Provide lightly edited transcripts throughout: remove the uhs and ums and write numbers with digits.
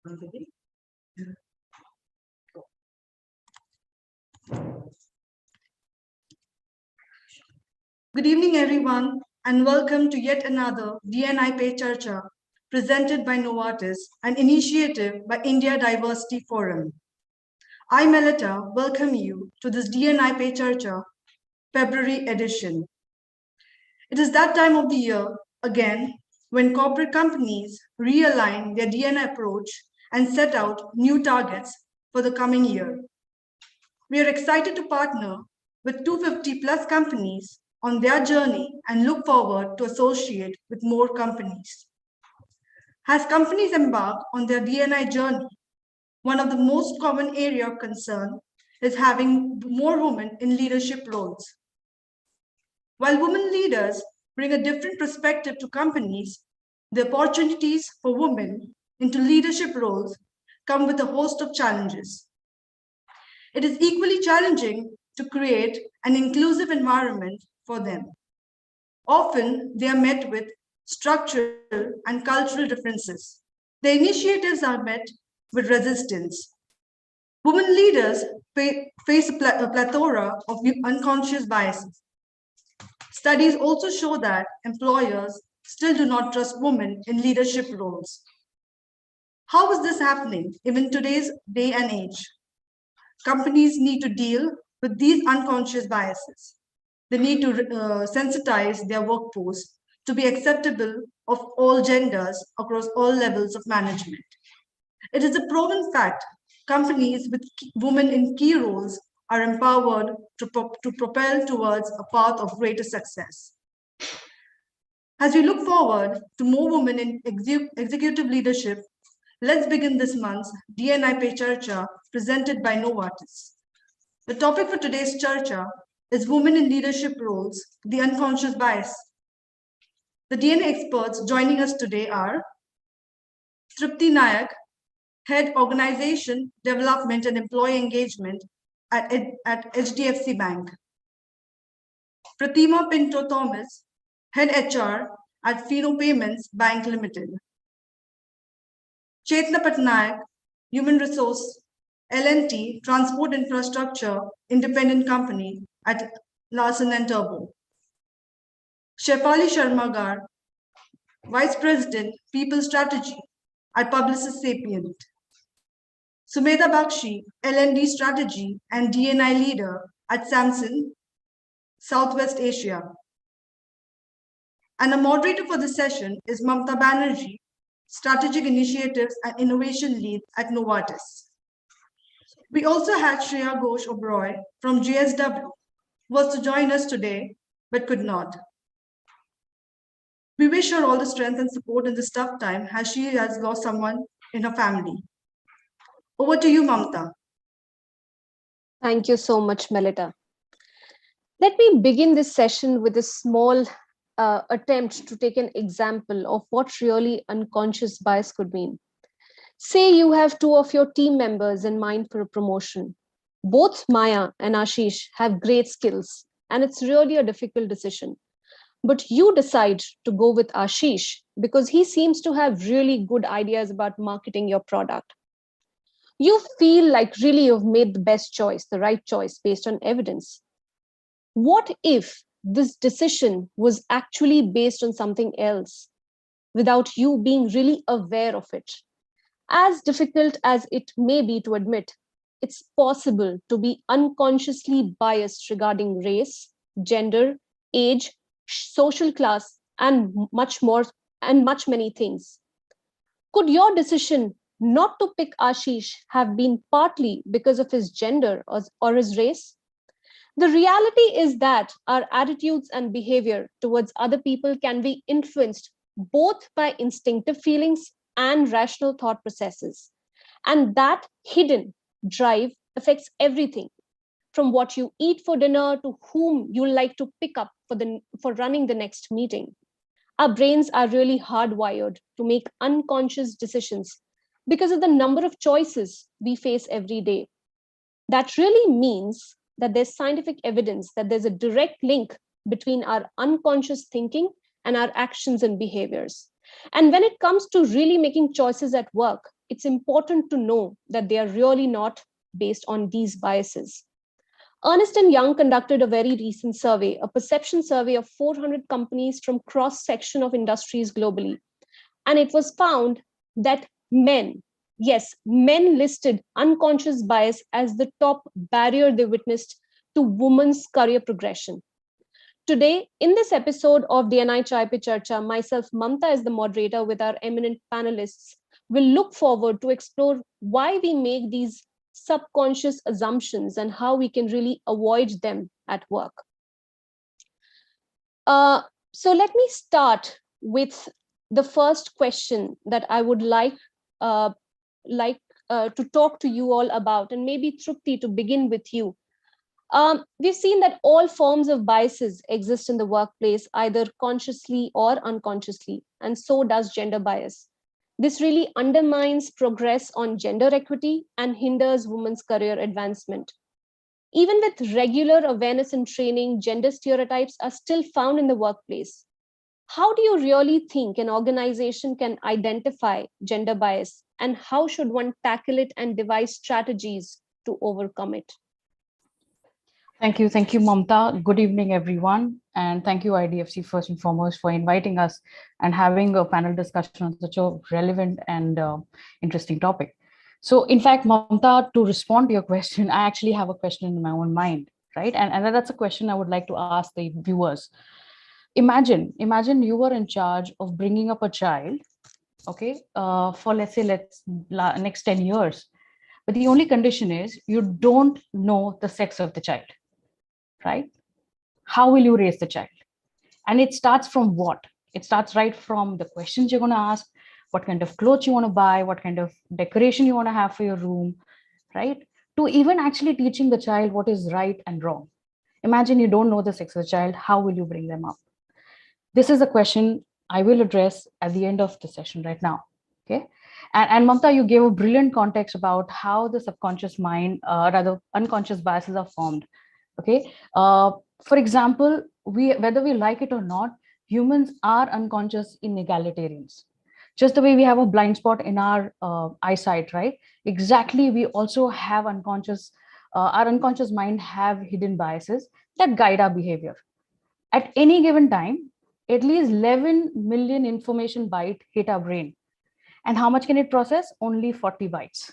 Good evening, everyone, and welcome to yet another DNI Pay Charcha presented by Novartis, an initiative by India Diversity Forum. I, Melita, welcome you to this DNI Pay Charcha February edition. It is that time of the year, again, when corporate companies realign their DNI approach and set out new targets for the coming year. We are excited to partner with 250 plus companies on their journey and look forward to associate with more companies. As companies embark on their DNI journey, one of the most common area of concern is having more women in leadership roles. While women leaders bring a different perspective to companies, the opportunities for women into leadership roles come with a host of challenges. It is equally challenging to create an inclusive environment for them. Often, they are met with structural and cultural differences. The initiatives are met with resistance. Women leaders face a plethora of unconscious biases. Studies also show that employers still do not trust women in leadership roles. How is this happening even today's day and age? Companies need to deal with these unconscious biases. They need to sensitize their workforce to be acceptable of all genders across all levels of management. It is a proven fact companies with women in key roles are empowered to propel towards a path of greater success. As we look forward to more women in executive leadership, let's begin this month's DNI Pay Charcha presented by Novartis. The topic for today's Charcha is Women in Leadership Roles, the Unconscious Bias. The DNA experts joining us today are Tripti Nayak, Head Organization, Development and Employee Engagement at HDFC Bank. Pratima Pinto Thomas, Head HR at Fino Payments Bank Limited. Chetna Patnaik, Human Resource, L&T, Transport Infrastructure Independent Company at Larsen & Toubro. Shefali Sharmagar, Vice President, People Strategy at Publicis Sapient. Sumedha Bakshi, L&D Strategy and DNI Leader at Samsung, Southwest Asia. And the moderator for this session is Mamta Banerjee, Strategic Initiatives and Innovation Lead at Novartis. We also had Shreya Ghosh Oberoi from GSW, who was to join us today, but could not. We wish her all the strength and support in this tough time as she has lost someone in her family. Over to you, Mamta. Thank you so much, Melita. Let me begin this session with a small attempt to take an example of what really unconscious bias could mean. Say you have two of your team members in mind for a promotion. Both Maya and Ashish have great skills, and it's really a difficult decision. But you decide to go with Ashish because he seems to have really good ideas about marketing your product. You feel like really you've made the best choice, the right choice based on evidence. What if this decision was actually based on something else without you being really aware of it? As difficult as it may be to admit, it's possible to be unconsciously biased regarding race, gender, age, social class, and much more, and much many things. Could your decision not to pick Ashish have been partly because of his gender or his race? The reality is that our attitudes and behavior towards other people can be influenced both by instinctive feelings and rational thought processes. And that hidden drive affects everything from what you eat for dinner to whom you like to pick up for running the next meeting. Our brains are really hardwired to make unconscious decisions because of the number of choices we face every day. That really means that there's scientific evidence that there's a direct link between our unconscious thinking and our actions and behaviors. And when it comes to really making choices at work, it's important to know that they are really not based on these biases. Ernst & Young conducted a very recent survey, a perception survey of 400 companies from cross-section of industries globally. And it was found that men, yes, men listed unconscious bias as the top barrier they witnessed to women's career progression. Today, in this episode of DNI Chai Pe Charcha, myself, Mamta, is the moderator with our eminent panelists. We'll look forward to explore why we make these subconscious assumptions and how we can really avoid them at work. So let me start with the first question that I would like to talk to you all about, and maybe Trupti, to begin with you. We've seen that all forms of biases exist in the workplace, either consciously or unconsciously, and so does gender bias. This really undermines progress on gender equity and hinders women's career advancement. Even with regular awareness and training, gender stereotypes are still found in the workplace. How do you really think an organization can identify gender bias, and how should one tackle it and devise strategies to overcome it? Thank you, Mamta. Good evening, everyone. And thank you, IDFC, first and foremost, for inviting us and having a panel discussion on such a relevant and interesting topic. So in fact, Mamta, to respond to your question, I actually have a question in my own mind, right? And that's a question I would like to ask the viewers. Imagine you were in charge of bringing up a child, okay, for let's say next 10 years. But the only condition is you don't know the sex of the child, right? How will you raise the child? And it starts from what? It starts right from the questions you're going to ask, what kind of clothes you want to buy, what kind of decoration you want to have for your room, right? To even actually teaching the child what is right and wrong. Imagine you don't know the sex of the child, how will you bring them up? This is a question I will address at the end of the session right now, okay? And Mamta, you gave a brilliant context about how the subconscious mind, rather unconscious biases are formed. Okay, for example, whether we like it or not, humans are unconscious inegalitarians. Just the way we have a blind spot in our eyesight, right? Exactly, we also have our unconscious mind have hidden biases that guide our behavior. At any given time, at least 11 million information byte hit our brain. And how much can it process? Only 40 bytes,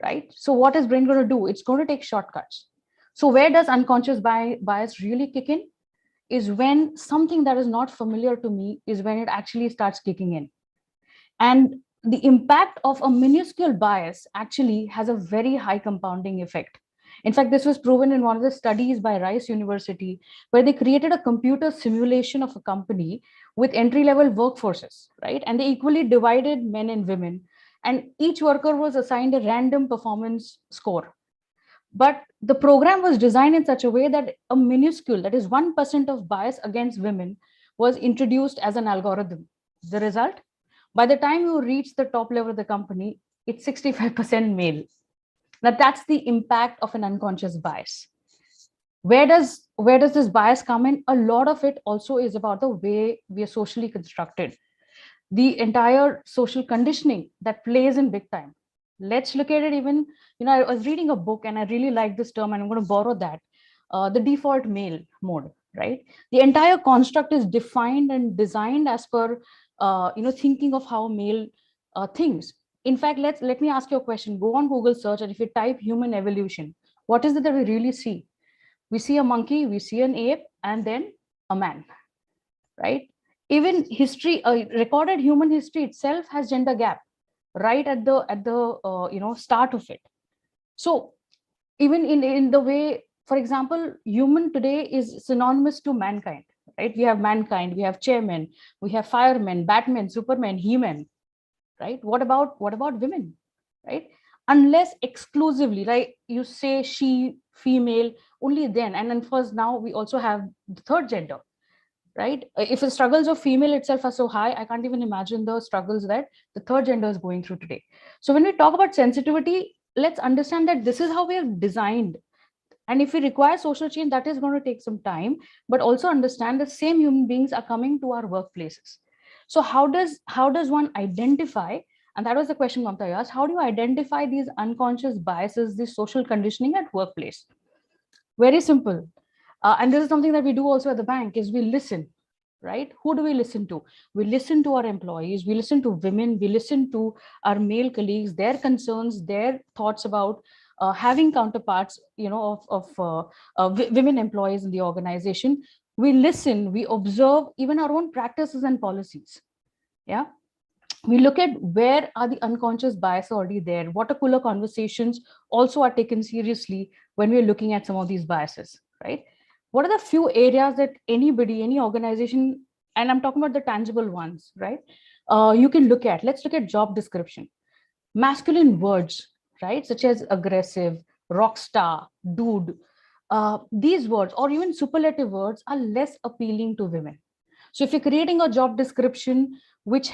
right? So what is brain going to do? It's going to take shortcuts. So where does unconscious bias really kick in? Is when something that is not familiar to me is when it actually starts kicking in. And the impact of a minuscule bias actually has a very high compounding effect. In fact, this was proven in one of the studies by Rice University, where they created a computer simulation of a company with entry-level workforces, right? And they equally divided men and women, and each worker was assigned a random performance score. But the program was designed in such a way that a minuscule, that is 1% of bias against women, was introduced as an algorithm. The result? By the time you reach the top level of the company, it's 65% male. Now that's the impact of an unconscious bias. Where does this bias come in? A lot of it also is about the way we are socially constructed. The entire social conditioning that plays in big time. Let's look at it even, I was reading a book and I really like this term and I'm going to borrow that, the default male mode, right? The entire construct is defined and designed as per, thinking of how male thinks. In fact, let me ask you a question. Go on Google search, and if you type human evolution, what is it that we really see? We see a monkey, we see an ape, and then a man, right? Even history, recorded human history itself has gender gap right at the start of it. So even in the way, for example, human today is synonymous to mankind, right? We have mankind, we have chairmen, we have firemen, batman, superman, he-man, right? What about women, right? Unless exclusively, right, you say she, female, only then. And then first, now we also have the third gender, right? If the struggles of female itself are so high, I can't even imagine the struggles that the third gender is going through today. So when we talk about sensitivity, let's understand that this is how we are designed. And if we require social change, that is going to take some time, but also understand the same human beings are coming to our workplaces. So how does one identify And that was the question Mamta asked. How do you identify these unconscious biases, this social conditioning at workplace? Very simple. And this is something that we do also at the bank, is we listen, right? Who do we listen to? We listen to our employees, we listen to women, we listen to our male colleagues, their concerns, their thoughts about having counterparts, of women employees in the organization. We listen, we observe even our own practices and policies. Yeah. We look at where are the unconscious bias already there. Water cooler conversations also are taken seriously when we're looking at some of these biases, right? What are the few areas that anybody, any organization, and I'm talking about the tangible ones, right? You can look at, let's look at job description. Masculine words, right? Such as aggressive, rock star, dude. These words or even superlative words are less appealing to women. So if you're creating a job description which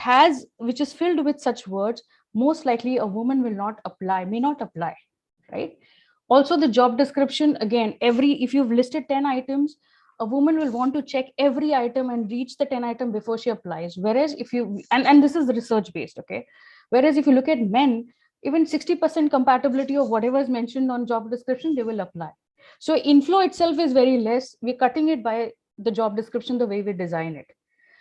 is filled with such words, most likely a woman will not apply, may not apply, right? Also the job description, again, if you've listed 10 items, a woman will want to check every item and reach the 10 item before she applies. Whereas if you, and this is research based, okay? Whereas if you look at men, even 60% compatibility of whatever is mentioned on job description, they will apply. So inflow itself is very less. We're cutting it by the job description, the way we design it.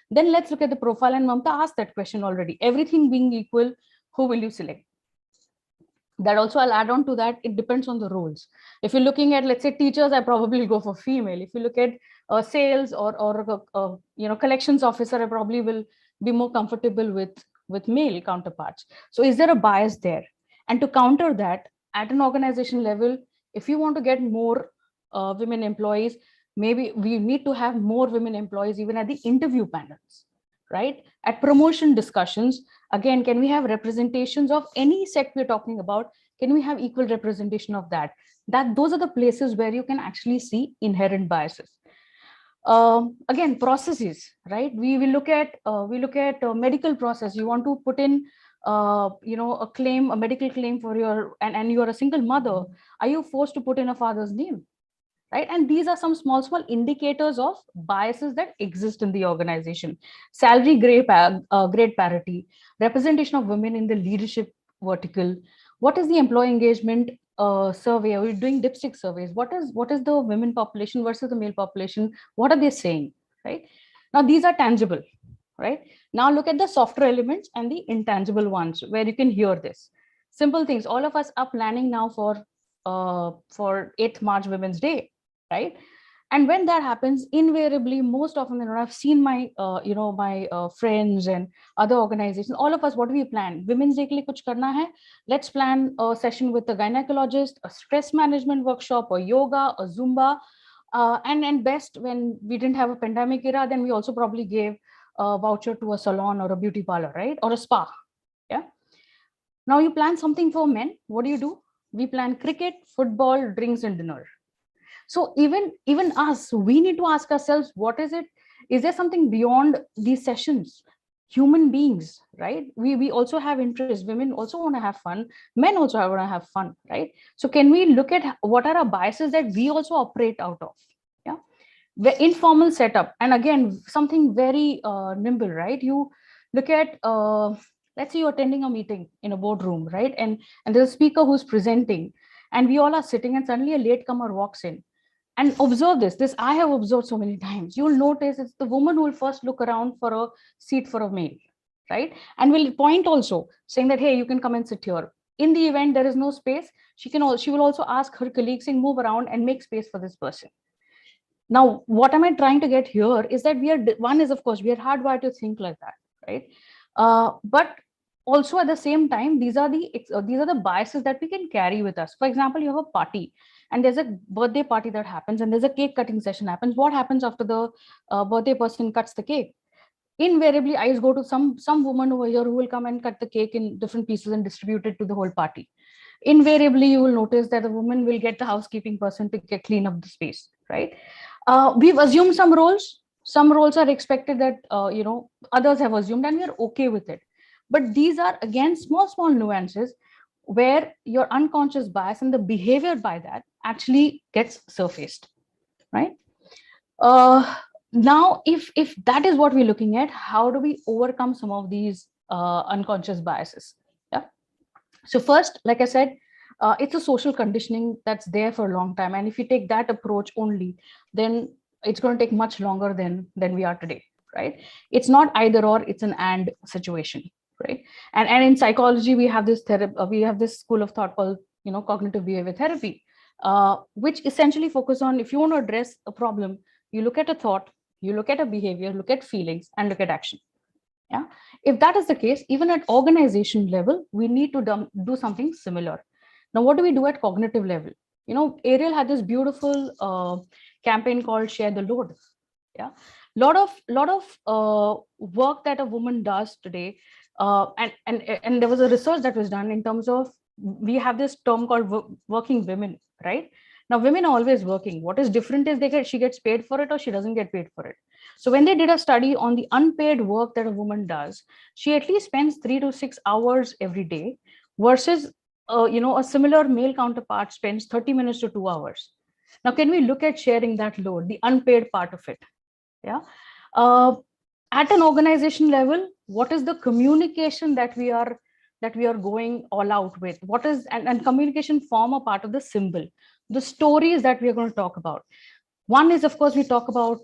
Then let's look at the profile, and Mamta asked that question already. Everything being equal, who will you select? That also, I'll add on to that, it depends on the roles. If you're looking at, let's say, teachers, I probably go for female. If you look at sales or collections officer, I probably will be more comfortable with male counterparts. So is there a bias there? And to counter that, at an organization level, if you want to get more women employees, maybe we need to have more women employees even at the interview panels, right? At promotion discussions, again, can we have representations of any sect we're talking about? Can we have equal representation of that? Those are the places where you can actually see inherent biases. Again, processes, right? We look at medical process. You want to put in a claim, a medical claim for and you are a single mother. Are you forced to put in a father's name? Right? And these are some small indicators of biases that exist in the organization. Salary grade parity, representation of women in the leadership vertical. What is the employee engagement survey? Are we doing dipstick surveys? What is the women population versus the male population? What are they saying? Right? Now, these are tangible, right? Now look at the softer elements and the intangible ones where you can hear this. Simple things. All of us are planning now for 8th March Women's Day, right? And when that happens, invariably, most often than not, I've seen my friends and other organizations, all of us, what do we plan? Women's Day ke liye kuch karna hai? Let's plan a session with a gynecologist, a stress management workshop, or yoga, or Zumba. And best, when we didn't have a pandemic era, then we also probably gave a voucher to a salon or a beauty parlor, right? Or a spa. Yeah. Now you plan something for men. What do? We plan cricket, football, drinks, and dinner. So even us, we need to ask ourselves, what is it? Is there something beyond these sessions? Human beings, right? We also have interests. Women also want to have fun. Men also want to have fun, right? So can we look at what are our biases that we also operate out of? Yeah, the informal setup, and again, something very nimble, right? You look at let's say you're attending a meeting in a boardroom, right? And there's a speaker who's presenting, and we all are sitting, and suddenly a latecomer walks in. And observe this I have observed so many times. You'll notice it's the woman who will first look around for a seat for a male, right? And will point also saying that, hey, you can come and sit here. In the event there is no space, she will also ask her colleagues, saying, move around and make space for this person. Now, what am I trying to get here is that one is, of course, we are hardwired to think like that, right? But also at the same time, these are the biases that we can carry with us. For example, you have a party, and there's a birthday party that happens, and there's a cake cutting session happens. What happens after the birthday person cuts the cake? Invariably, eyes go to some woman over here who will come and cut the cake in different pieces and distribute it to the whole party. Invariably, you will notice that the woman will get the housekeeping person to clean up the space, right? We've assumed some roles. Some roles are expected that others have assumed, and we are okay with it. But these are, again, small nuances where your unconscious bias and the behavior by that actually gets surfaced, right? Now, if that is what we're looking at, how do we overcome some of these unconscious biases, So first, like I said, it's a social conditioning that's there for a long time. And if you take that approach only, then it's going to take much longer than we are today, right? It's not either or, it's an and situation, right? And in psychology, we have this we have this school of thought called, cognitive behavior therapy, which essentially focus on, if you want to address a problem, you look at a thought, you look at a behavior, look at feelings, and look at action. Yeah, if that is the case, even at organization level, we need to do something similar. Now, what do we do at cognitive level? Ariel had this beautiful campaign called Share the Load. Yeah, lot of work that a woman does today, and there was a research that was done in terms of, we have this term called working women, right? Now, women are always working. What is different is she gets paid for it or she doesn't get paid for it. So when they did a study on the unpaid work that a woman does, she at least spends 3 to 6 hours every day, versus a similar male counterpart spends 30 minutes to 2 hours. Now, can we look at sharing that load, the unpaid part of it? Yeah. At an organization level, what is the communication that we are going all out with? What is, and communication form a part of the symbol, the stories that we are going to talk about. One is, of course, we talk about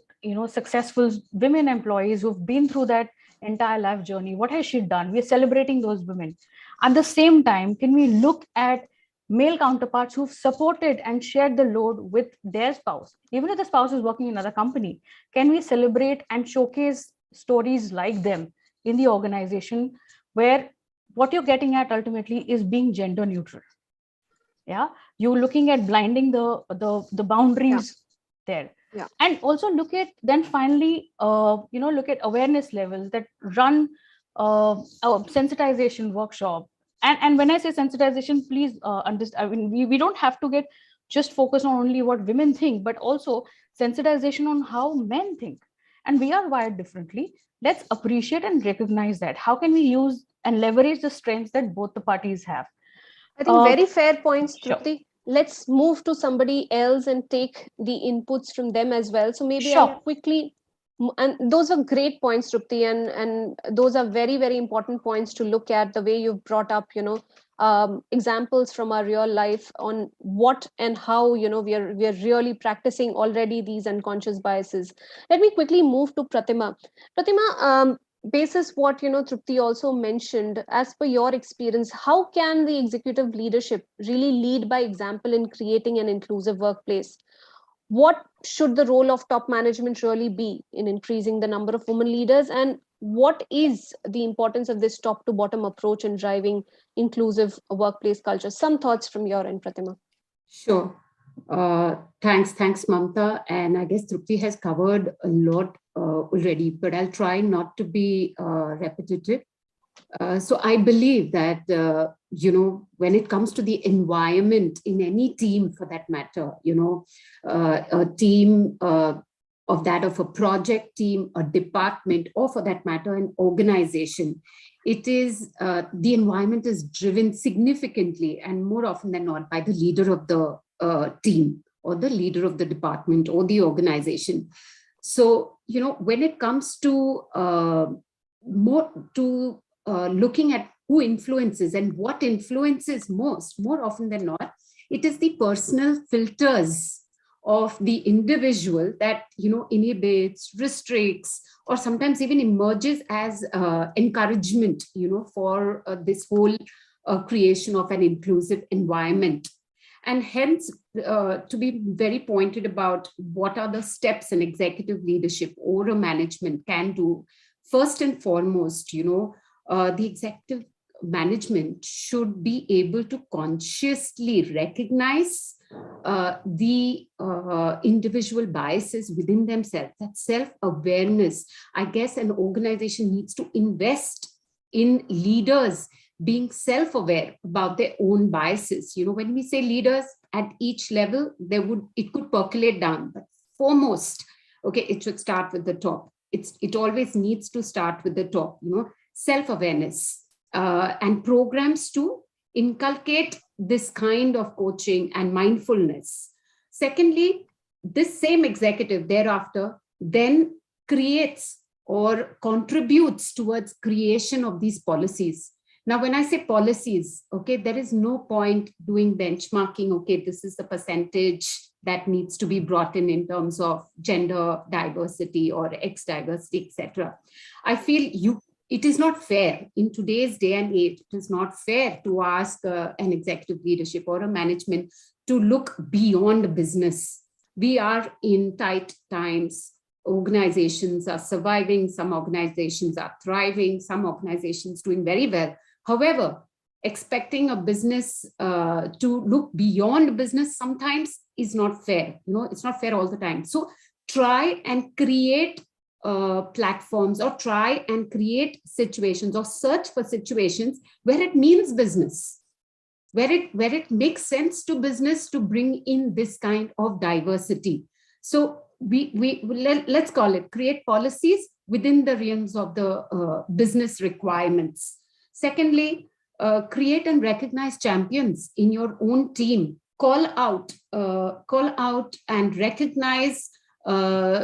successful women employees who've been through that entire life journey. What has she done? We're celebrating those women. At the same time, can we look at male counterparts who've supported and shared the load with their spouse, even if the spouse is working in another company? Can we celebrate and showcase stories like them in the organization, where what you're getting at ultimately is being gender neutral? Yeah, you're looking at blinding the boundaries there. Yeah. And also look at, then finally, look at awareness levels that run a sensitization workshop. And when I say sensitization, please understand, I mean, we don't have to get just focused on only what women think, but also sensitization on how men think. And we are wired differently. Let's appreciate and recognize that. How can we use and leverage the strengths that both the parties have? I think very fair points, Sure. Trupti. Let's move to somebody else and take the inputs from them as well. So maybe Sure. I'll quickly, and those are great points, Trupti, and those are very, very important points to look at, the way you've brought up, examples from our real life on what and how, we are really practicing already these unconscious biases. Let me quickly move to Pratima. Pratima, basis what Trupti also mentioned, as per your experience, how can the executive leadership really lead by example in creating an inclusive workplace? What should the role of top management really be in increasing the number of women leaders, and what is the importance of this top to bottom approach in driving inclusive workplace culture? Some thoughts from your end, Pratima. Sure. Thanks, Mamta. And I guess Trupti has covered a lot already, but I'll try not to be repetitive. So I believe that, when it comes to the environment in any team, for that matter, a team of a project team, a department, or for that matter, an organization, it is the environment is driven significantly and more often than not by the leader of the team or the leader of the department or the organization. So, when it comes to looking at who influences and what influences most, more often than not, it is the personal filters of the individual that, inhibits, restricts, or sometimes even emerges as encouragement, for this whole creation of an inclusive environment. And hence, to be very pointed about what are the steps an executive leadership or a management can do, first and foremost, the executive management should be able to consciously recognize the individual biases within themselves. That self-awareness. I guess an organization needs to invest in leaders being self-aware about their own biases. When we say leaders at each level, it could percolate down, but foremost, okay, it should start with the top. It always needs to start with the top, self-awareness, and programs to inculcate this kind of coaching and mindfulness. Secondly, this same executive thereafter then creates or contributes towards creation of these policies. Now, when I say policies, okay, there is no point doing benchmarking. Okay, this is the percentage that needs to be brought in terms of gender diversity or X diversity, etc. I feel it is not fair in today's day and age. It is not fair to ask an executive leadership or a management to look beyond business. We are in tight times. Organizations are surviving. Some organizations are thriving. Some organizations doing very well. However, expecting a business to look beyond business sometimes is not fair. It's not fair all the time. So try and create platforms, or try and create situations, or search for situations where it means business, where it makes sense to business to bring in this kind of diversity. So let's call it, create policies within the realms of the business requirements. Secondly, create and recognize champions in your own team. Call out and recognize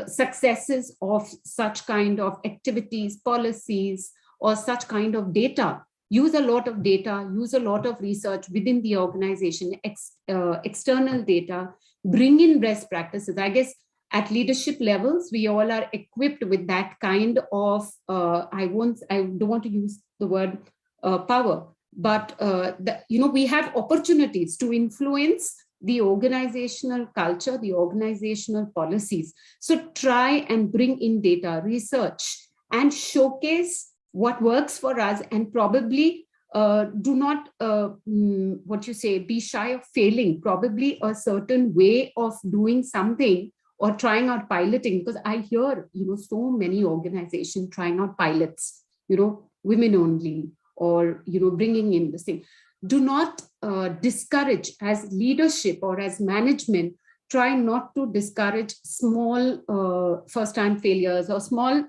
successes of such kind of activities, policies, or such kind of data. Use a lot of data, use a lot of research within the organization, external data, bring in best practices. I guess at leadership levels, we all are equipped with that kind of, I don't want to use the word power, but we have opportunities to influence the organizational culture, the organizational policies. So try and bring in data, research, and showcase what works for us, and probably do not, be shy of failing. Probably a certain way of doing something or trying out piloting, because I hear, so many organizations trying out pilots, women only, or, bringing in the same. Do not discourage, as leadership or as management, try not to discourage small first-time failures or small,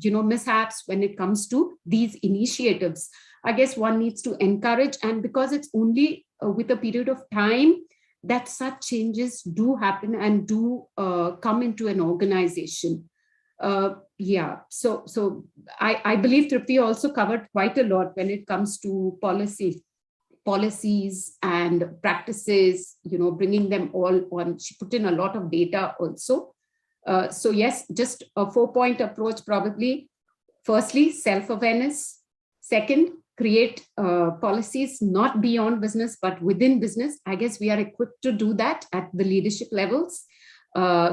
mishaps when it comes to these initiatives. I guess one needs to encourage, and because it's only with a period of time that such changes do happen and do come into an organization. So I believe Tripti also covered quite a lot when it comes to policies and practices, bringing them all on. She put in a lot of data also. So yes, just a 4-point approach probably. Firstly, self-awareness. Second, create policies not beyond business, but within business. I guess we are equipped to do that at the leadership levels.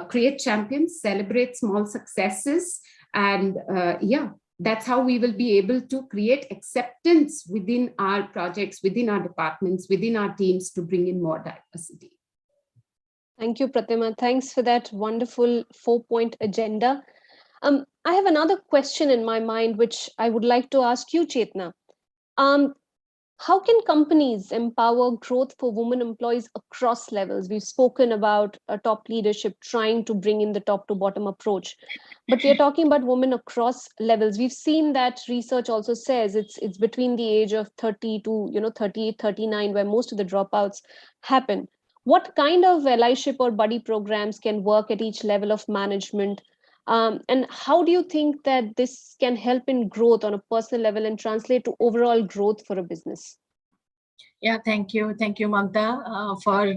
Create champions, celebrate small successes, and that's how we will be able to create acceptance within our projects, within our departments, within our teams, to bring in more diversity. Thank you, Pratima. Thanks for that wonderful 4-point agenda. I have another question in my mind, which I would like to ask you, Chetna. How can companies empower growth for women employees across levels? We've spoken about a top leadership trying to bring in the top to bottom approach, but we are talking about women across levels. We've seen that research also says it's between the age of 30 to 38, 39, where most of the dropouts happen. What kind of allyship or buddy programs can work at each level of management? And how do you think that this can help in growth on a personal level and translate to overall growth for a business? Yeah, thank you. Thank you, Mamta, for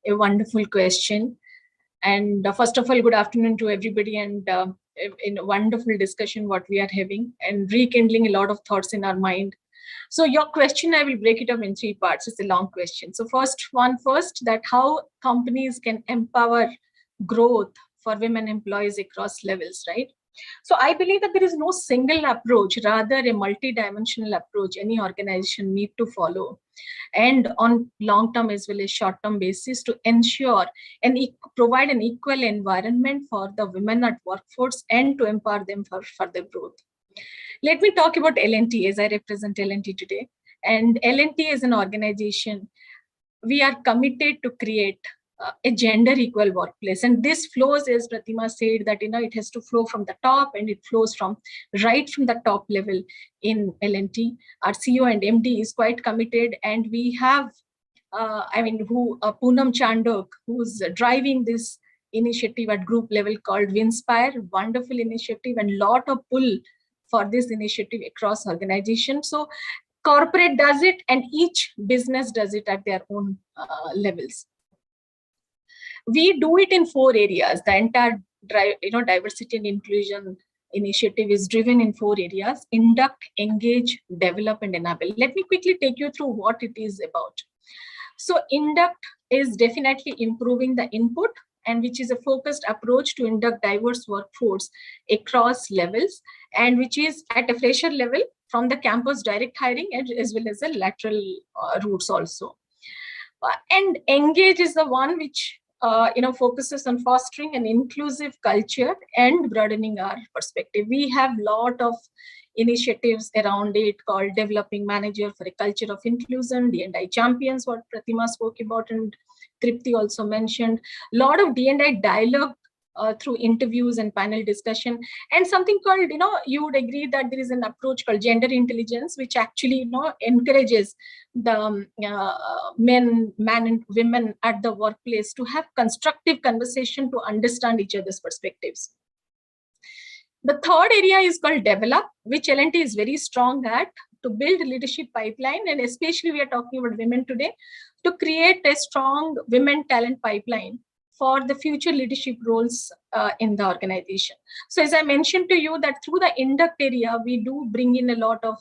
a wonderful question. And first of all, good afternoon to everybody, and in a wonderful discussion what we are having and rekindling a lot of thoughts in our mind. So your question, I will break it up in 3 parts. It's a long question. So first, that how companies can empower growth for women employees across levels, right? So I believe that there is no single approach, rather a multi-dimensional approach any organization need to follow, and on long-term as well as short-term basis, to ensure and provide an equal environment for the women at workforce and to empower them for further growth. Let me talk about L&T, as I represent L&T today. And L&T as an organization, we are committed to create a gender equal workplace, and this flows, as Pratima said, that it has to flow from the top, and it flows from right from the top level in L&T. Our CEO and MD is quite committed, and we have Poonam Chandok, who's driving this initiative at group level called Winspire. Wonderful initiative, and lot of pull for this initiative across organizations. So corporate does it, and each business does it at their own levels. We do it in 4 areas. The entire diversity and inclusion initiative is driven in 4 areas: induct, engage, develop, and enable. Let me quickly take you through what it is about. So induct is definitely improving the input, and which is a focused approach to induct diverse workforce across levels, and which is at a fresher level from the campus direct hiring as well as the lateral routes also. And engage is the one which focuses on fostering an inclusive culture and broadening our perspective. We have a lot of initiatives around it called Developing Manager for a Culture of Inclusion, D&I Champions, what Pratima spoke about and Tripti also mentioned. A lot of D&I dialogue through interviews and panel discussion, and something called, you would agree that there is an approach called gender intelligence, which actually, encourages the men and women at the workplace to have constructive conversation to understand each other's perspectives. The third area is called develop, which L&T is very strong at, to build leadership pipeline, and especially we are talking about women today, to create a strong women talent pipeline for the future leadership roles in the organization. So as I mentioned to you that through the induct area, we do bring in a lot of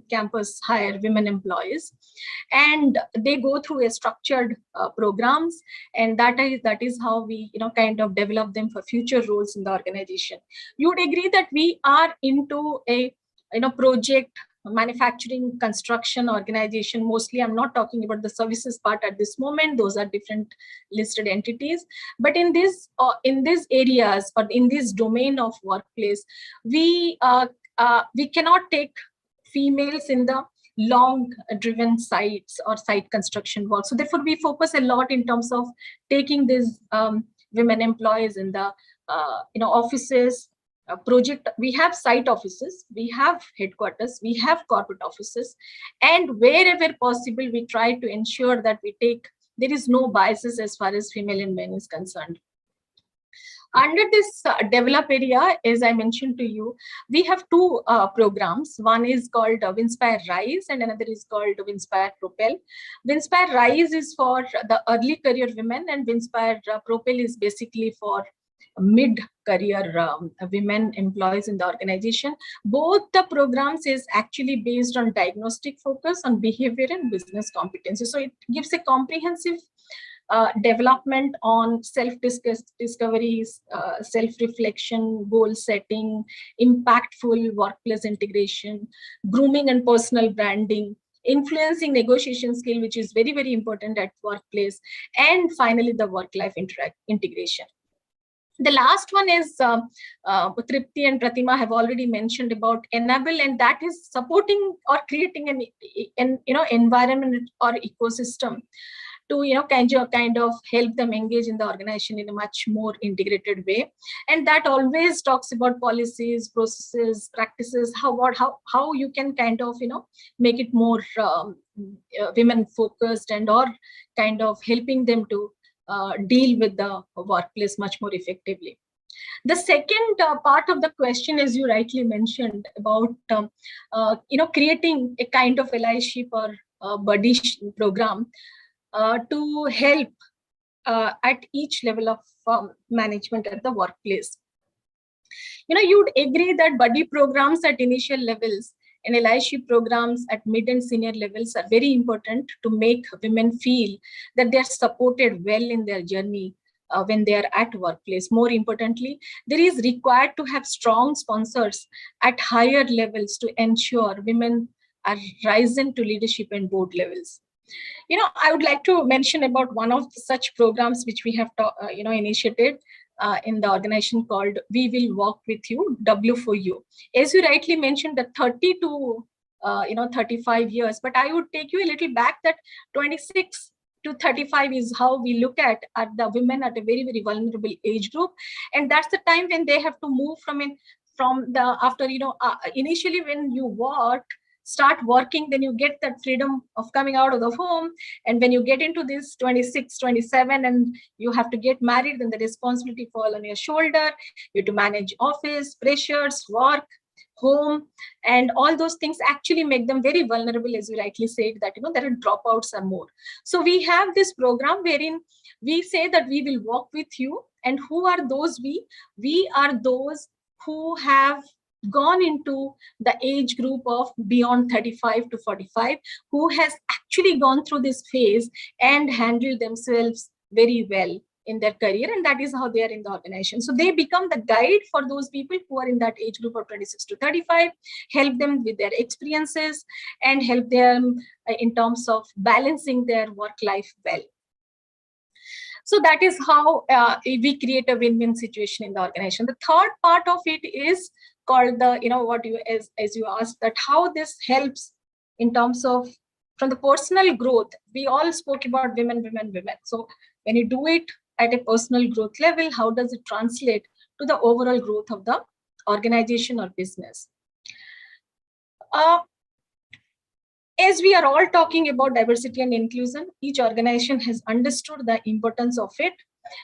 campus hire women employees, and they go through a structured programs, and that is how we kind of develop them for future roles in the organization. You would agree that we are into a project manufacturing construction organization mostly. I'm not talking about the services part at this moment, those are different listed entities, but in these areas or in this domain of workplace, we cannot take females in the long driven sites or site construction work. So therefore we focus a lot in terms of taking these women employees in the offices, project. We have site offices, we have headquarters, we have corporate offices, and wherever possible we try to ensure that there is no biases as far as female and men is concerned. Under this develop area, as I mentioned to you, we have 2 programs. One is called Winspire Rise and another is called Winspire Propel. Winspire Rise is for the early career women, and Winspire Propel is basically for mid-career women employees in the organization. Both the programs is actually based on diagnostic focus on behavior and business competency. So it gives a comprehensive development on self-discoveries, self-reflection, goal setting, impactful workplace integration, grooming and personal branding, influencing negotiation skill, which is very, very important at workplace, and finally the work-life integration. The last one is Tripti and Pratima have already mentioned about enable, and that is supporting or creating an environment or ecosystem to kind of help them engage in the organization in a much more integrated way. And that always talks about policies, processes, practices, how you can kind of make it more women focused, and or kind of helping them to deal with the workplace much more effectively. The second part of the question, as you rightly mentioned, about creating a kind of allyship or buddy program to help at each level of management at the workplace. You'd agree that buddy programs at initial levels and allyship programs at mid and senior levels are very important to make women feel that they're supported well in their journey when they are at workplace. More importantly, there is required to have strong sponsors at higher levels to ensure women are risen to leadership and board levels. I would like to mention about one of such programs which we have initiated in the organization called We Will Walk With You, W4U. As you rightly mentioned, the 30 to 35 years, but I would take you a little back that 26 to 35 is how we look at the women at a very, very vulnerable age group. And that's the time when they have to move initially when you start working, then you get that freedom of coming out of the home. And when you get into this 26, 27, and you have to get married, then the responsibility falls on your shoulder. You have to manage office, pressures, work, home, and all those things actually make them very vulnerable, as you rightly said, that there are dropouts are more. So we have this program wherein we say that we will walk with you. And who are those we? We are those who have gone into the age group of beyond 35 to 45, who has actually gone through this phase and handled themselves very well in their career, and that is how they are in the organization. So they become the guide for those people who are in that age group of 26 to 35, help them with their experiences and help them in terms of balancing their work life well. So that is how we create a win-win situation in the organization. The third part of it is called the, what you, as you asked, that how this helps in terms of from the personal growth. We all spoke about women. So when you do it at a personal growth level, how does it translate to the overall growth of the organization or business? As we are all talking about diversity and inclusion, each organization has understood the importance of it.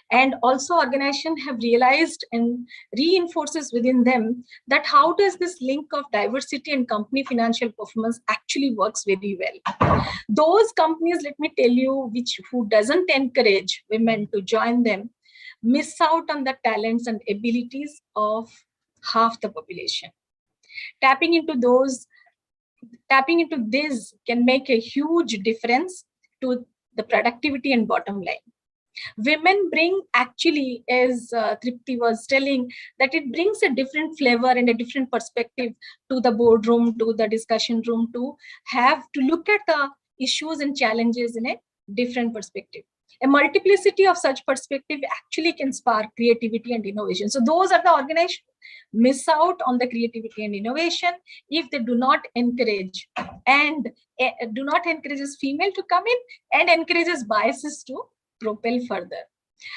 And also organizations have realized and reinforces within them that how does this link of diversity and company financial performance actually works very well. Those companies, let me tell you, who doesn't encourage women to join them, miss out on the talents and abilities of half the population. Tapping into this can make a huge difference to the productivity and bottom line. Women bring, actually, as Tripti was telling, that it brings a different flavor and a different perspective to the boardroom, to the discussion room, to look at the issues and challenges in a different perspective. A multiplicity of such perspective actually can spark creativity and innovation. So those are the organizations miss out on the creativity and innovation if they do not encourage as female to come in and encourages biases to propel further.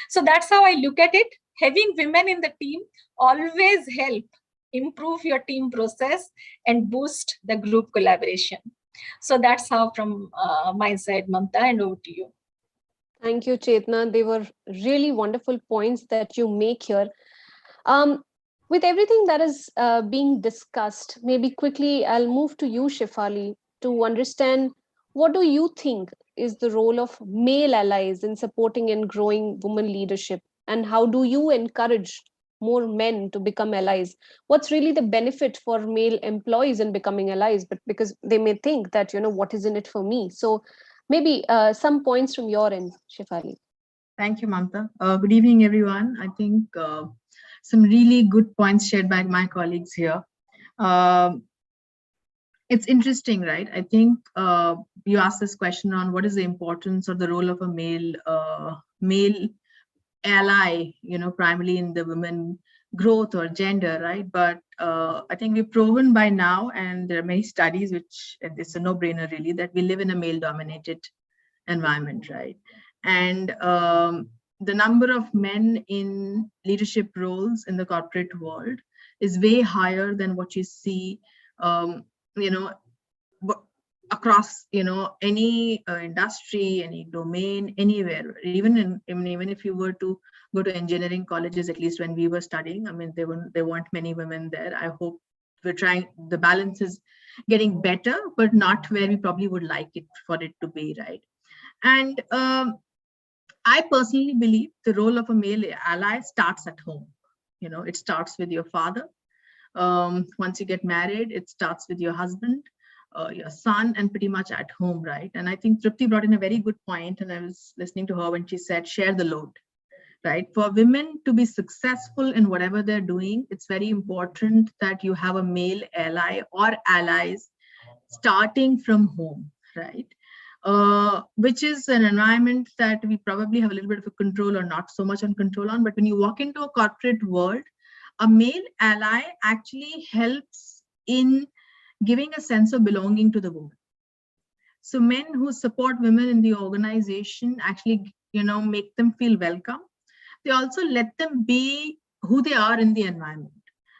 So that's how I look at it. Having women in the team always help improve your team process and boost the group collaboration. So that's how from my side, Mamta, and over to you. Thank you, Chetna. They were really wonderful points that you make here. With everything that is being discussed, maybe quickly I'll move to you, Shefali, to understand what do you think is the role of male allies in supporting and growing women leadership, and how do you encourage more men to become allies? What's really the benefit for male employees in becoming allies? But because they may think that, what is in it for me? So maybe some points from your end, Shefali. Thank you, Mamta. Good evening, everyone. I think some really good points shared by my colleagues here. It's interesting, right? I think you asked this question on what is the importance or the role of a male ally, primarily in the women growth or gender, right? But I think we've proven by now, and there are many studies which it's a no-brainer really, that we live in a male-dominated environment, right? And the number of men in leadership roles in the corporate world is way higher than what you see, across, any industry, any domain, anywhere. Even if you were to go to engineering colleges, at least when we were studying, I mean, there weren't many women there. I hope the balance is getting better, but not where we probably would like it for it to be, right? And I personally believe the role of a male ally starts at home. It starts with your father. Once you get married, it starts with your husband, your son, and pretty much at home, right? And I think Tripti brought in a very good point, and I was listening to her when she said, share the load, right? For women to be successful in whatever they're doing, it's very important that you have a male ally or allies starting from home, right? Which is an environment that we probably have a little bit of a control or not so much on control on. But when you walk into a corporate world, a male ally actually helps in giving a sense of belonging to the woman. So men who support women in the organization actually, make them feel welcome. They also let them be who they are in the environment.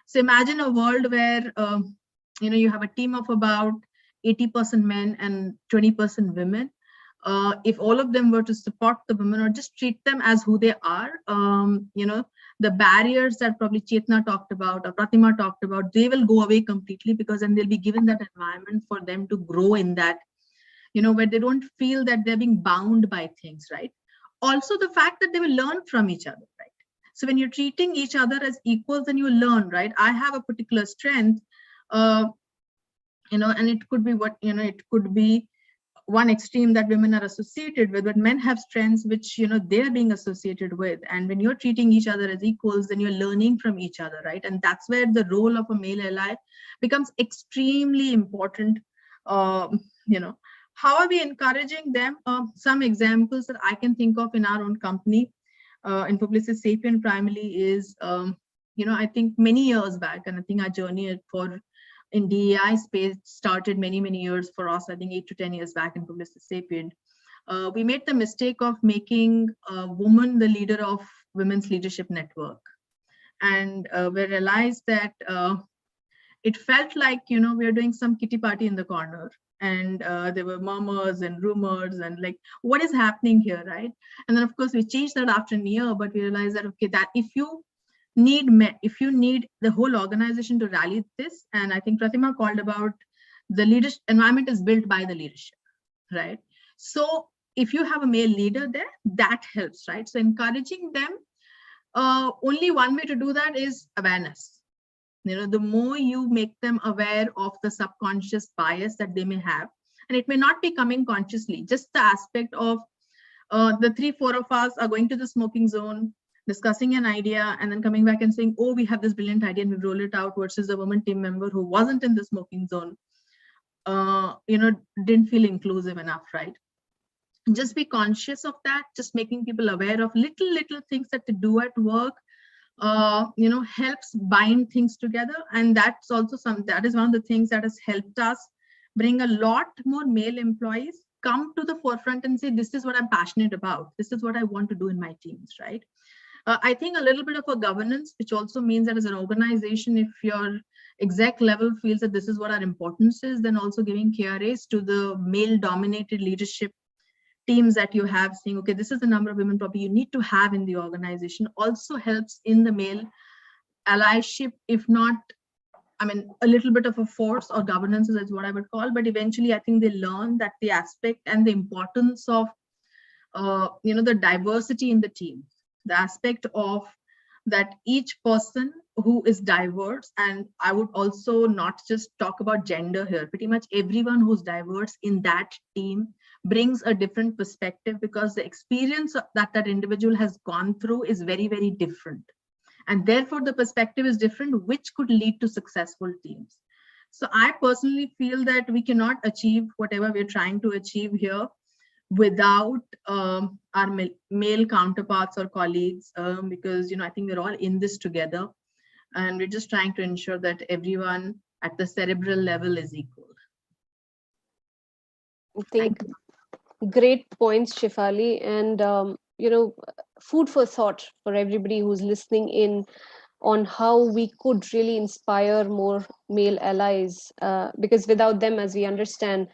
So imagine a world where, you have a team of about 80% men and 20% women. If all of them were to support the women or just treat them as who they are, the barriers that probably Chetna talked about or Pratima talked about, they will go away completely, because then they'll be given that environment for them to grow in that, where they don't feel that they're being bound by things, right? Also, the fact that they will learn from each other, right? So when you're treating each other as equals, then you learn, right? I have a particular strength, and it could be it could be one extreme that women are associated with, but men have strengths which they're being associated with. And when you're treating each other as equals, then you're learning from each other, right? And that's where the role of a male ally becomes extremely important. How are we encouraging them? Some examples that I can think of in our own company, in Publicis Sapient primarily, is I think many years back, and I think our journey in DEI space started many years for us, I think 8 to 10 years back in Publicis Sapient. We made the mistake of making a woman the leader of Women's Leadership Network. And we realized that it felt like, we were doing some kitty party in the corner. And there were murmurs and rumors and like, what is happening here, right? And then of course we changed that after a year, but we realized that, okay, that if you need the whole organization to rally this, and I think Pratima called about the leadership environment is built by the leadership, right? So if you have a male leader there, that helps, right? So encouraging them, only one way to do that is awareness. The more you make them aware of the subconscious bias that they may have, and it may not be coming consciously, just the aspect of the 3-4 of us are going to the smoking zone, discussing an idea, and then coming back and saying, oh, we have this brilliant idea and we roll it out, versus a woman team member who wasn't in the smoking zone, didn't feel inclusive enough, right? Just be conscious of that, just making people aware of little things that they do at work, helps bind things together. And that's also that is one of the things that has helped us bring a lot more male employees come to the forefront and say, this is what I'm passionate about. This is what I want to do in my teams, right? I think a little bit of a governance, which also means that as an organization, if your exec level feels that this is what our importance is, then also giving KRAs to the male dominated leadership teams that you have, saying, okay, this is the number of women probably you need to have in the organization, also helps in the male allyship, if not, a little bit of a force or governance is what I would call, but eventually I think they learn that the aspect and the importance of, the diversity in the team, the aspect of that each person who is diverse, and I would also not just talk about gender here, pretty much everyone who's diverse in that team brings a different perspective, because the experience that individual has gone through is very different, and therefore the perspective is different, which could lead to successful teams. So I personally feel that we cannot achieve whatever we're trying to achieve here without our male counterparts or colleagues, because I think we're all in this together, and we're just trying to ensure that everyone at the cerebral level is equal. I think great points, Shefali, and food for thought for everybody who's listening in on how we could really inspire more male allies, because without them, as we understand,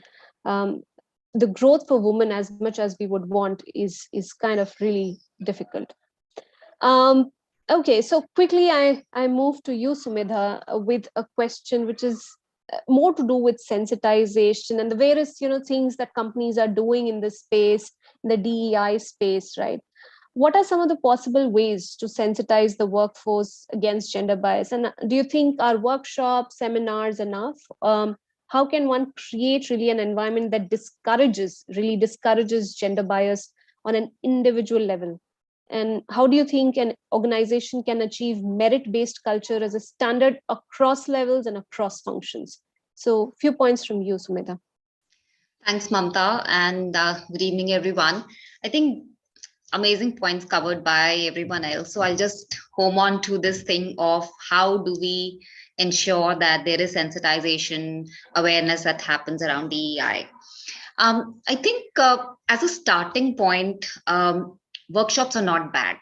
the growth for women, as much as we would want, is kind of really difficult. Okay, so quickly I move to you, Sumedha, with a question which is more to do with sensitization and the various things that companies are doing in this space, in the DEI space, right? What are some of the possible ways to sensitize the workforce against gender bias? And do you think our workshops, seminars enough? How can one create really an environment that discourages gender bias on an individual level? And how do you think an organization can achieve merit-based culture as a standard across levels and across functions? So a few points from you, Sumedha. Thanks, Mamta, and good evening, everyone. I think amazing points covered by everyone else. So I'll just home on to this thing of how do we ensure that there is sensitization, awareness that happens around DEI. I think as a starting point, workshops are not bad.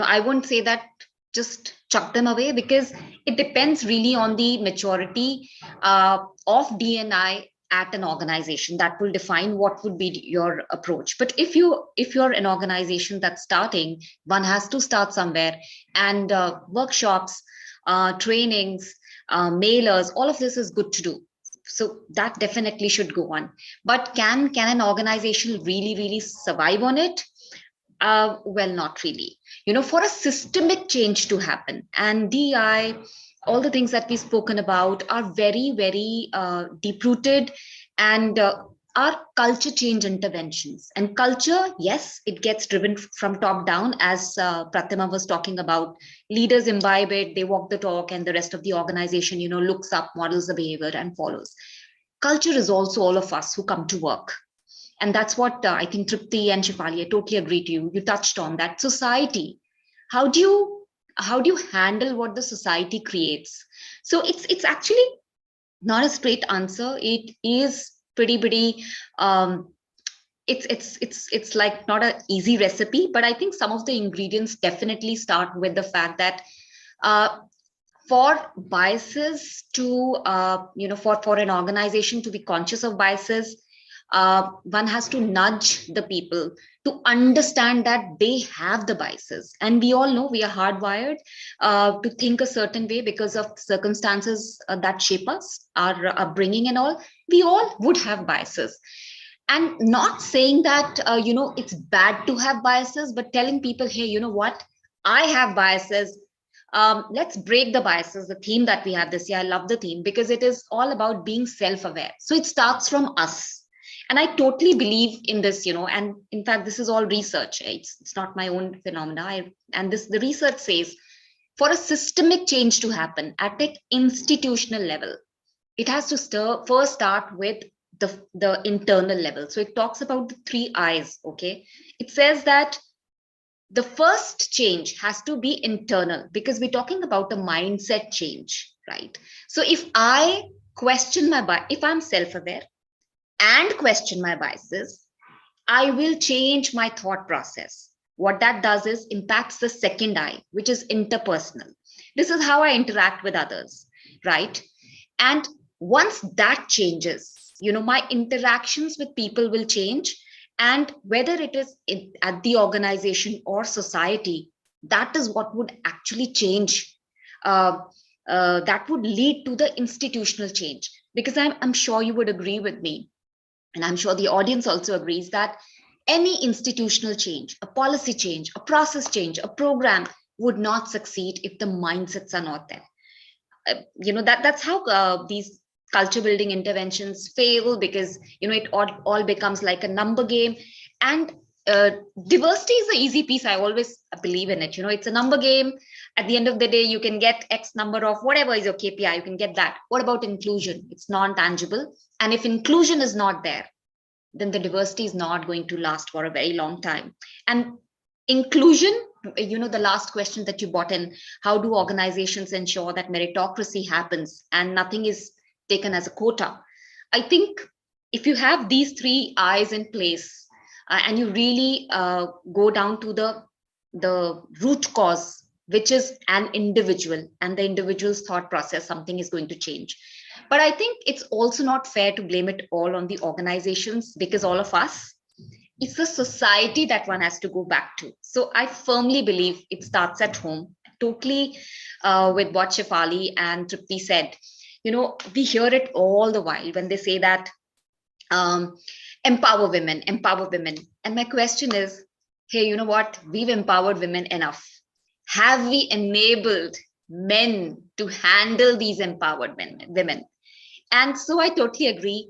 I won't say that just chuck them away, because it depends really on the maturity of D&I at an organization that will define what would be your approach. But if you're an organization that's starting, one has to start somewhere, and workshops, trainings, mailers, all of this is good to do. So that definitely should go on. But can an organization really survive on it? Well, not really. For a systemic change to happen, and DI, all the things that we've spoken about are very deep rooted, and are culture change interventions. And culture, yes, it gets driven from top down, as Pratima was talking about. Leaders imbibe it, they walk the talk, and the rest of the organization, looks up, models the behavior, and follows. Culture is also all of us who come to work. And that's what I think Tripti and Shefali, I totally agree to you. You touched on that. Society. How do you handle what the society creates? So it's actually not a straight answer. It is pretty it's like not an easy recipe, but I think some of the ingredients definitely start with the fact that for biases to for an organization to be conscious of biases, one has to nudge the people to understand that they have the biases. And we all know we are hardwired to think a certain way because of circumstances that shape us, our upbringing and all. We all would have biases. And not saying that, it's bad to have biases, but telling people, hey, you know what? I have biases. Let's break the biases, the theme that we have this year. I love the theme because it is all about being self-aware. So it starts from us. And I totally believe in this, and in fact, this is all research. It's not my own phenomena. The research says for a systemic change to happen at an institutional level, it has to first start with the internal level. So it talks about the 3 I's, okay? It says that the first change has to be internal because we're talking about a mindset change, right? So if I question if I'm self-aware, and question my biases, I will change my thought process. What that does is impacts the second I, which is interpersonal. This is how I interact with others, right? And once that changes, my interactions with people will change. And whether it is at the organization or society, that is what would actually change. That would lead to the institutional change. Because I'm sure you would agree with me, and I'm sure the audience also agrees, that any institutional change, a policy change, a process change, a program would not succeed if the mindsets are not there. That's how these culture building interventions fail, because it all becomes like a number game. And diversity is the easy piece. I always believe in it. It's a number game. At the end of the day, you can get X number of whatever is your KPI, you can get that. What about inclusion? It's non-tangible. And if inclusion is not there, then the diversity is not going to last for a very long time. And inclusion, the last question that you brought in, how do organizations ensure that meritocracy happens and nothing is taken as a quota? I think if you have these 3 I's in place, and you really go down to the root cause, which is an individual and the individual's thought process, something is going to change. But I think it's also not fair to blame it all on the organizations, because all of us, it's the society that one has to go back to. So I firmly believe it starts at home. Totally with what Shefali and Tripti said. We hear it all the while when they say that empower women. And my question is, hey, you know what? We've empowered women enough. Have we enabled men to handle these empowered women? And so I totally agree.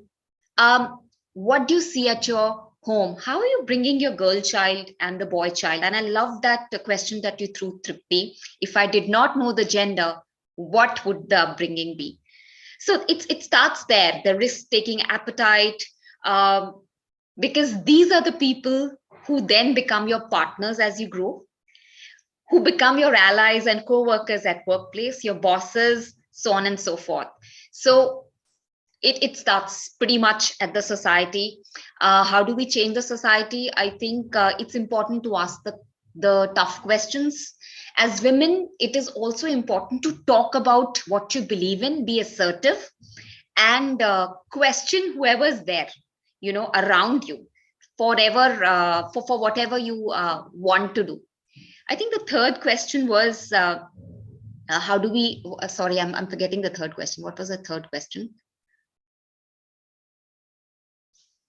What do you see at your home? How are you bringing your girl child and the boy child? And I love that question that you threw, Tripti. If I did not know the gender, what would the upbringing be? So it starts there, the risk-taking appetite, because these are the people who then become your partners as you grow, who become your allies and co-workers at workplace, your bosses, so on and so forth. So it starts pretty much at the society. How do we change the society? I think it's important to ask the tough questions. As women, it is also important to talk about what you believe in, be assertive, and question whoever's there, around you, forever, for whatever you want to do. I think the third question was, how do we, sorry, I'm forgetting the third question. What was the third question?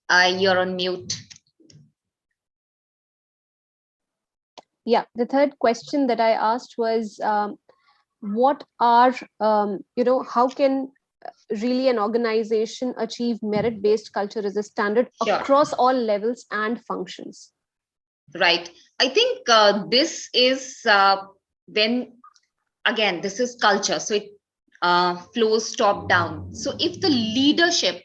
You're on mute. Yeah, the third question that I asked was, what are, how can really an organization achieve merit-based culture as a standard Sure. across all levels and functions? Right. I think this is when, again, this is culture. So it flows top down. So if the leadership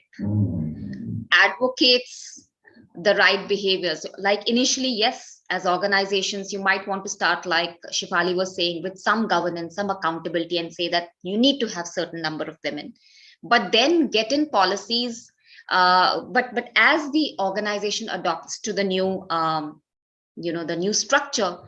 advocates the right behaviors, like initially, yes, as organizations, you might want to start, like Shefali was saying, with some governance, some accountability, and say that you need to have certain number of women, but then get in policies. But as the organization adopts to the new, the new structure,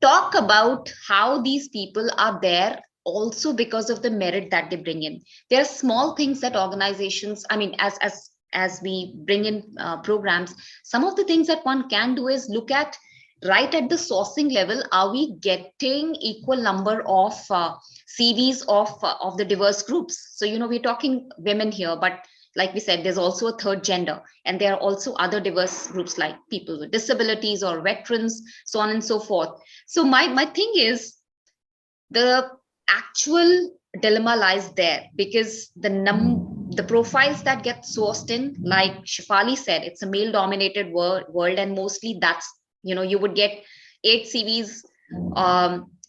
talk about how these people are there also because of the merit that they bring in. There are small things that organizations, I mean, as we bring in programs, some of the things that one can do is look at, right at the sourcing level, are we getting equal number of CVs of the diverse groups? So, we're talking women here, but like we said, there's also a third gender, and there are also other diverse groups like people with disabilities or veterans, so on and so forth. So my thing is, the actual dilemma lies there, because the profiles that get sourced in, like Shefali said, it's a male dominated world, and mostly that's, you would get 8 CVs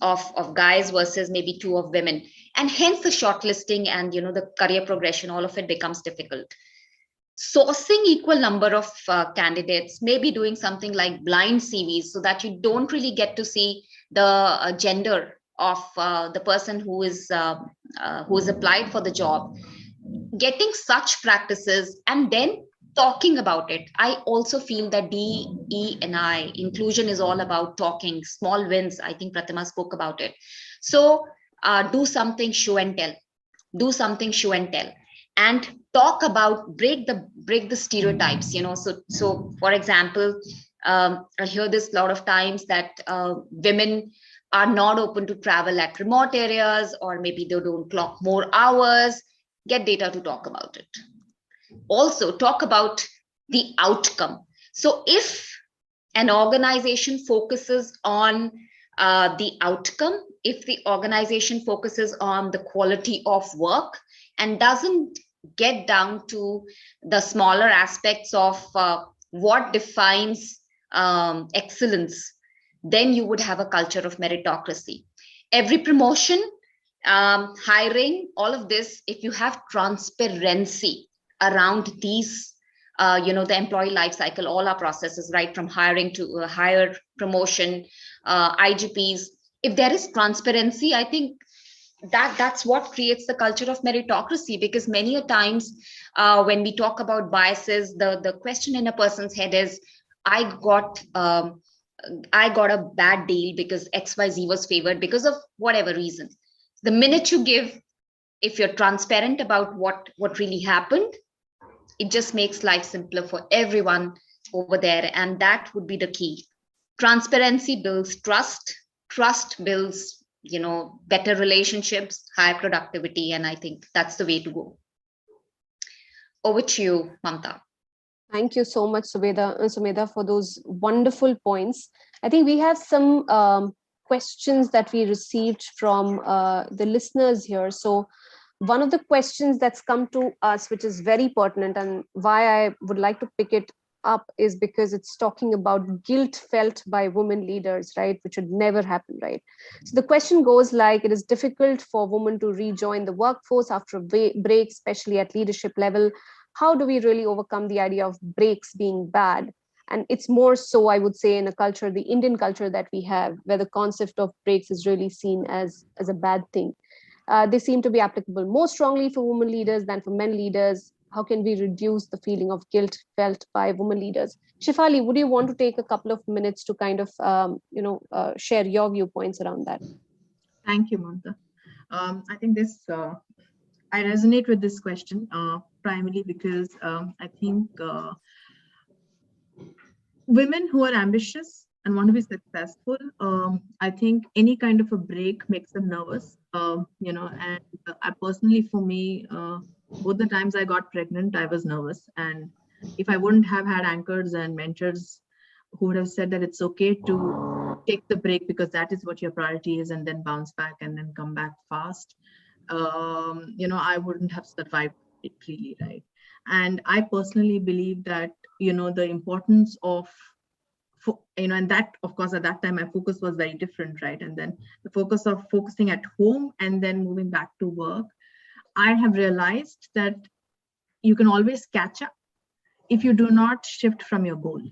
of guys versus maybe 2 of women, and hence the shortlisting and the career progression, all of it becomes difficult. Sourcing equal number of candidates, maybe doing something like blind CVs, so that you don't really get to see the gender of the person who is applied for the job. Getting such practices and then talking about it. I also feel that DE&I, inclusion, is all about talking, small wins. I think Pratima spoke about it. So do something, show and tell. Do something, show and tell. And talk about, break the stereotypes, So for example, I hear this a lot of times that women are not open to travel at remote areas, or maybe they don't clock more hours. Get data to talk about it. Also talk about the outcome. So if an organization focuses on the outcome, if the organization focuses on the quality of work and doesn't get down to the smaller aspects of what defines excellence, then you would have a culture of meritocracy. Every promotion, hiring, all of this, if you have transparency around these, the employee life cycle, all our processes, right from hiring to hire, promotion, IGPs, if there is transparency, I think that's what creates the culture of meritocracy. Because many a times when we talk about biases, the question in a person's head is, I got a bad deal because XYZ was favored because of whatever reason. The minute you give, if you're transparent about what really happened, it just makes life simpler for everyone over there. And that would be the key. Transparency builds trust. Trust builds, better relationships, higher productivity. And I think that's the way to go. Over to you, Mamta. Thank you so much, Sumedha, for those wonderful points. I think we have some questions that we received from the listeners here. So one of the questions that's come to us, which is very pertinent, and why I would like to pick it up, is because it's talking about guilt felt by women leaders, right, which would never happen, right? So the question goes like, it is difficult for women to rejoin the workforce after a break, especially at leadership level. How do we really overcome the idea of breaks being bad? And it's more so, I would say, in a culture, the Indian culture that we have, where the concept of breaks is really seen as a bad thing. They seem to be applicable more strongly for women leaders than for men leaders. How can we reduce the feeling of guilt felt by women leaders? Shefali, would you want to take a couple of minutes to kind of, share your viewpoints around that? Thank you, Mamta. I think this I resonate with this question primarily because I think women who are ambitious and want to be successful, I think any kind of a break makes them nervous. And I personally, for me, both the times I got pregnant, I was nervous. And if I wouldn't have had anchors and mentors who would have said that it's okay to take the break because that is what your priority is, and then bounce back and then come back fast, I wouldn't have survived it really, right? And I personally believe that, the importance of, and that, of course, at that time, my focus was very different, right? And then the focus of focusing at home and then moving back to work, I have realized that you can always catch up if you do not shift from your goal.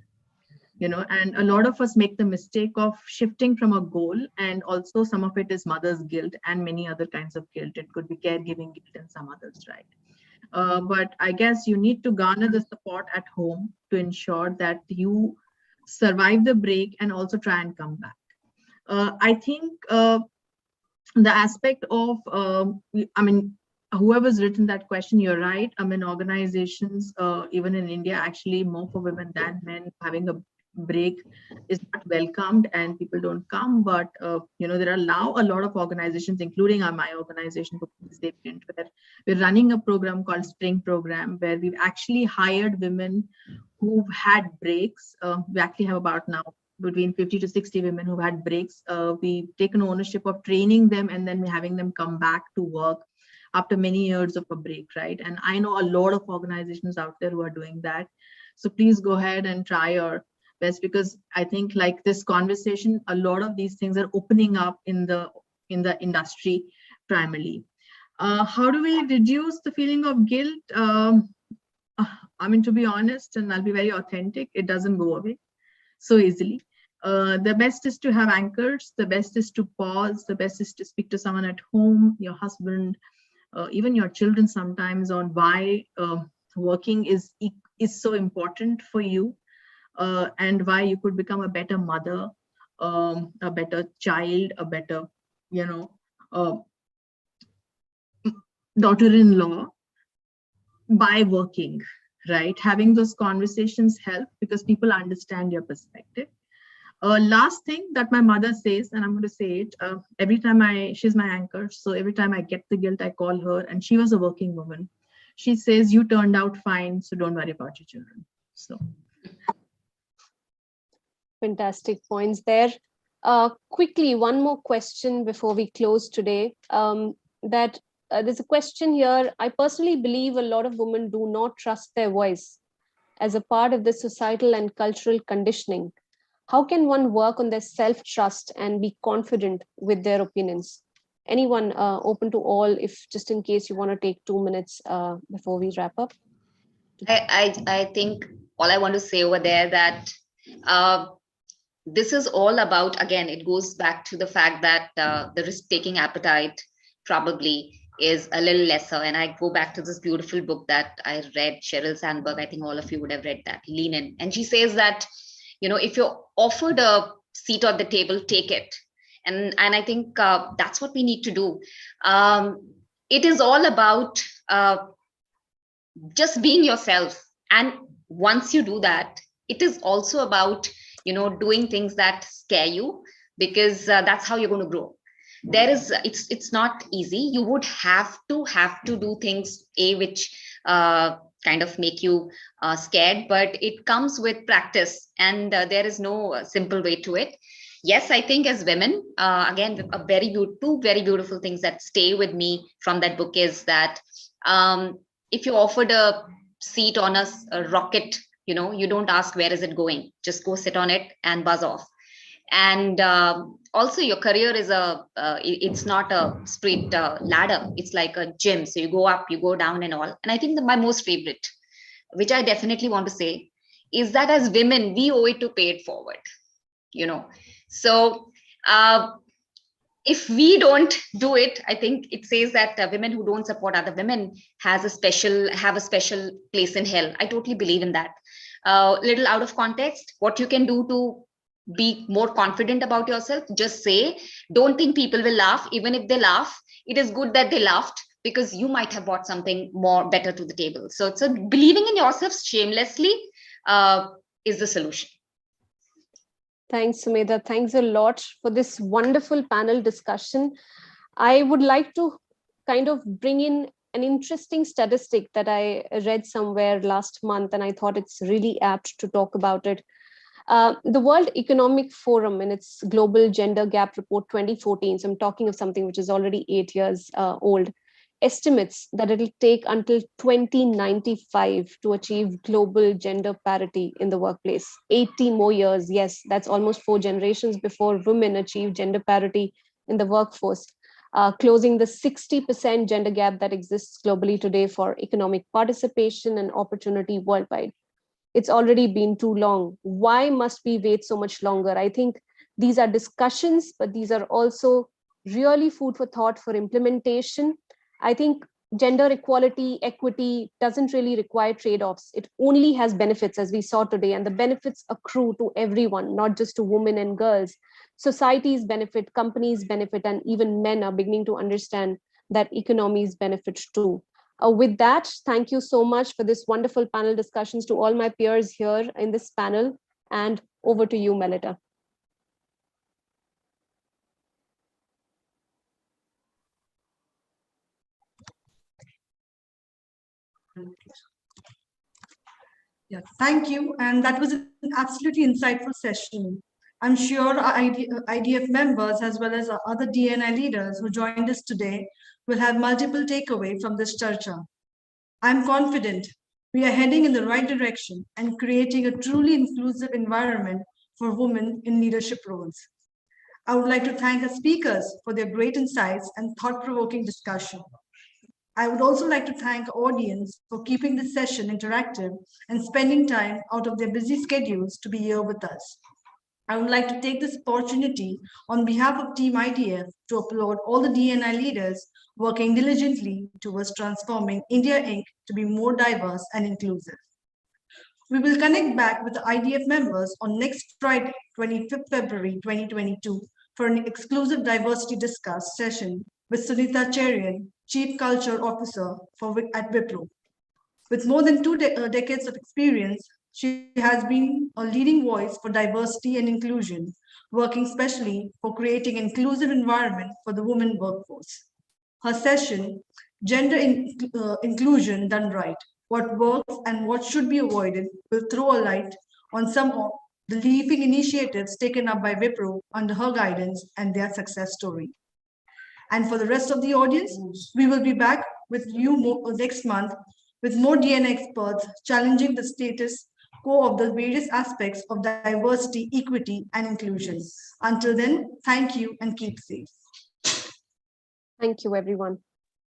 And a lot of us make the mistake of shifting from a goal, and also some of it is mother's guilt and many other kinds of guilt. It could be caregiving guilt and some others, right? But I guess you need to garner the support at home to ensure that you survive the break and also try and come back. I think the aspect of, whoever's written that question, you're right. Organizations, even in India, actually more for women than men, having a break is not welcomed and people don't come. But there are now a lot of organizations, including my organization, where we're running a program called Spring Program, where we've actually hired women who've had breaks. We actually have about now between 50 to 60 women who've had breaks. We've taken ownership of training them and then having them come back to work after many years of a break, right? And I know a lot of organizations out there who are doing that. So please go ahead and try your best, because I think, like this conversation, a lot of these things are opening up in the industry primarily. How do we reduce the feeling of guilt? To be honest, and I'll be very authentic, it doesn't go away so easily. The best is to have anchors. The best is to pause. The best is to speak to someone at home, your husband, even your children sometimes, on why working is so important for you, and why you could become a better mother, a better child, a better, daughter-in-law by working, right? Having those conversations help because people understand your perspective. Last thing that my mother says, and I'm going to say it every time she's my anchor. So every time I get the guilt, I call her, and she was a working woman. She says, "You turned out fine, so don't worry about your children." So. Fantastic points there. Quickly, one more question before we close today. There's a question here. I personally believe a lot of women do not trust their voice as a part of the societal and cultural conditioning. How can one work on their self-trust and be confident with their opinions? Anyone open to all, if just in case you want to take 2 minutes before we wrap up? I think all I want to say over there that this is all about, again, it goes back to the fact that the risk-taking appetite probably is a little lesser. And I go back to this beautiful book that I read, Sheryl Sandberg, I think all of you would have read that, Lean In. And she says that, if you're offered a seat at the table, take it. And I think that's what we need to do. It is all about just being yourself. And once you do that, it is also about, doing things that scare you, because that's how you're going to grow. It's not easy. You would have to do things which kind of make you scared, but it comes with practice, and there is no simple way to it. Yes, I think as women, again, two very beautiful things that stay with me from that book is that if you're offered a seat on a rocket, you don't ask where is it going, just go sit on it and buzz off. And also your career is it's not a straight ladder. It's like a gym. So you go up, you go down and all. And I think my most favorite, which I definitely want to say, is that as women, we owe it to pay it forward, So if we don't do it, I think it says that women who don't support other women have a special place in hell. I totally believe in that. Little out of context, what you can do to be more confident about yourself, just say, don't think people will laugh. Even if they laugh, it is good that they laughed, because you might have brought something more better to the table. So believing in yourself shamelessly is the solution. Thanks, Sumedha. Thanks a lot for this wonderful panel discussion. I would like to kind of bring in an interesting statistic that I read somewhere last month, and I thought it's really apt to talk about it. The World Economic Forum, in its Global Gender Gap Report 2014, so I'm talking of something which is already 8 years old, estimates that it'll take until 2095 to achieve global gender parity in the workplace. 80 more years, yes, that's almost 4 generations before women achieve gender parity in the workforce, closing the 60% gender gap that exists globally today for economic participation and opportunity worldwide. It's already been too long. Why must we wait so much longer? I think these are discussions, but these are also really food for thought for implementation. I think gender equality, equity doesn't really require trade-offs. It only has benefits, as we saw today, and the benefits accrue to everyone, not just to women and girls. Societies benefit, companies benefit, and even men are beginning to understand that economies benefit too. With that, thank you so much for this wonderful panel discussions to all my peers here in this panel, and over to you, Melita. Yeah, thank you. And that was an absolutely insightful session. I'm sure our IDF members, as well as our other DNI leaders who joined us today, will have multiple takeaways from this Charcha. I'm confident we are heading in the right direction and creating a truly inclusive environment for women in leadership roles. I would like to thank our speakers for their great insights and thought-provoking discussion. I would also like to thank our audience for keeping this session interactive and spending time out of their busy schedules to be here with us. I would like to take this opportunity on behalf of Team IDF to applaud all the DNI leaders working diligently towards transforming India Inc. to be more diverse and inclusive. We will connect back with the IDF members on next Friday, 25th February 2022, for an exclusive diversity discuss session with Sunita Cherian, Chief Culture Officer at Wipro. With more than 2 decades of experience, she has been a leading voice for diversity and inclusion, working specially for creating an inclusive environment for the women workforce. Her session, Gender Inclusion Done Right, What Works and What Should Be Avoided, will throw a light on some of the leaping initiatives taken up by Wipro under her guidance and their success story. And for the rest of the audience, we will be back with you next month with more DNA experts challenging the status quo of the various aspects of diversity, equity, and inclusion. Until then, thank you and keep safe. Thank you, everyone.